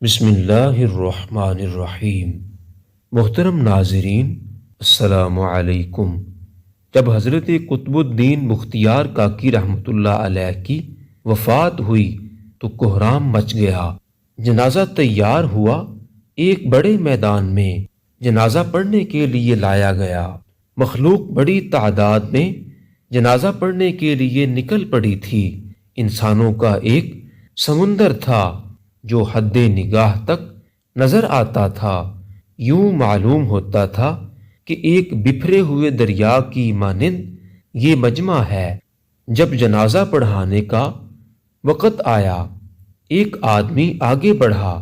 بسم اللہ الرحمن الرحیم۔ محترم ناظرین، السلام علیکم۔ جب حضرت قطب الدین بختیار کاکی رحمۃ اللہ علیہ کی وفات ہوئی تو کوہرام مچ گیا۔ جنازہ تیار ہوا، ایک بڑے میدان میں جنازہ پڑھنے کے لیے لایا گیا۔ مخلوق بڑی تعداد میں جنازہ پڑھنے کے لیے نکل پڑی تھی۔ انسانوں کا ایک سمندر تھا جو حد نگاہ تک نظر آتا تھا۔ یوں معلوم ہوتا تھا کہ ایک بکھرے ہوئے دریا کی مانند یہ مجمع ہے۔ جب جنازہ پڑھانے کا وقت آیا، ایک آدمی آگے بڑھا،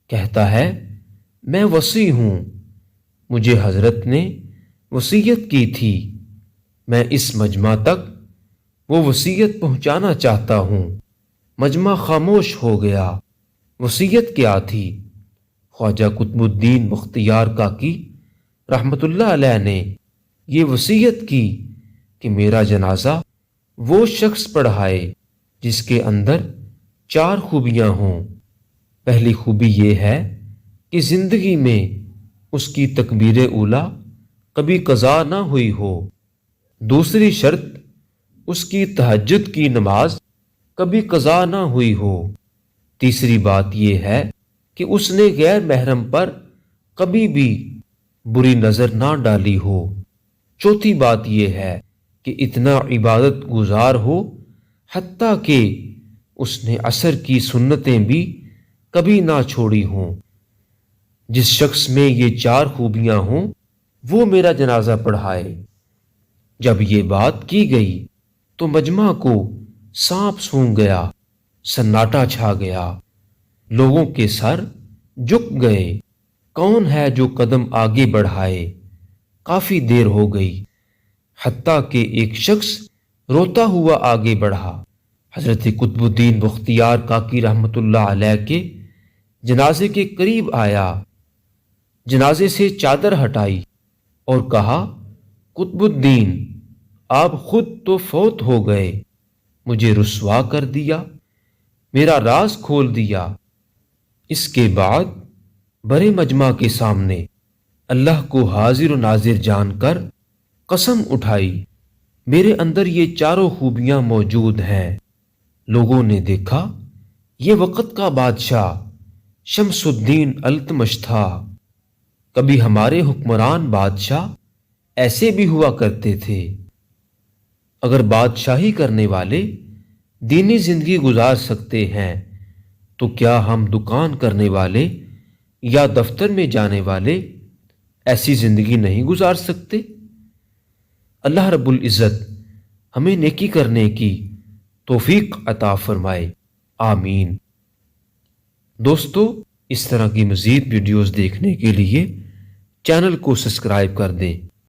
کہتا ہے، میں وصی ہوں، مجھے حضرت نے وصیت کی تھی، میں اس مجمع تک وہ وصیت پہنچانا چاہتا ہوں۔ مجمع خاموش ہو گیا۔ وصیت کیا تھی؟ خواجہ قطب الدین بختیار کاکی رحمۃ اللہ علیہ نے یہ وصیت کی کہ میرا جنازہ وہ شخص پڑھائے جس کے اندر 4 خوبیاں ہوں۔ پہلی خوبی یہ ہے کہ زندگی میں اس کی تکبیر اولیٰ کبھی قضا نہ ہوئی ہو۔ دوسری شرط، اس کی تہجد کی نماز کبھی قضا نہ ہوئی ہو۔ تیسری بات یہ ہے کہ اس نے غیر محرم پر کبھی بھی بری نظر نہ ڈالی ہو۔ چوتھی بات یہ ہے کہ اتنا عبادت گزار ہو حتیٰ کہ اس نے عصر کی سنتیں بھی کبھی نہ چھوڑی ہوں۔ جس شخص میں یہ 4 خوبیاں ہوں وہ میرا جنازہ پڑھائے۔ جب یہ بات کی گئی تو مجمع کو سانپ سونگھ گیا، سناٹا چھا گیا، لوگوں کے سر جھک گئے۔ کون ہے جو قدم آگے بڑھائے؟ کافی دیر ہو گئی، حتیٰ کہ ایک شخص روتا ہوا آگے بڑھا، حضرت قطب الدین بختیار کاکی رحمۃ اللہ علیہ کے جنازے کے قریب آیا، جنازے سے چادر ہٹائی اور کہا، قطب الدین، آپ خود تو فوت ہو گئے، مجھے رسوا کر دیا، میرا راز کھول دیا۔ اس کے بعد بڑے مجمع کے سامنے اللہ کو حاضر و ناظر جان کر قسم اٹھائی، میرے اندر یہ 4 خوبیاں موجود ہیں۔ لوگوں نے دیکھا یہ وقت کا بادشاہ شمس الدین التمش تھا۔ کبھی ہمارے حکمران بادشاہ ایسے بھی ہوا کرتے تھے۔ اگر بادشاہی کرنے والے دینی زندگی گزار سکتے ہیں تو کیا ہم دکان کرنے والے یا دفتر میں جانے والے ایسی زندگی نہیں گزار سکتے؟ اللہ رب العزت ہمیں نیکی کرنے کی توفیق عطا فرمائے، آمین۔ دوستو، اس طرح کی مزید ویڈیوز دیکھنے کے لیے چینل کو سبسکرائب کر دیں۔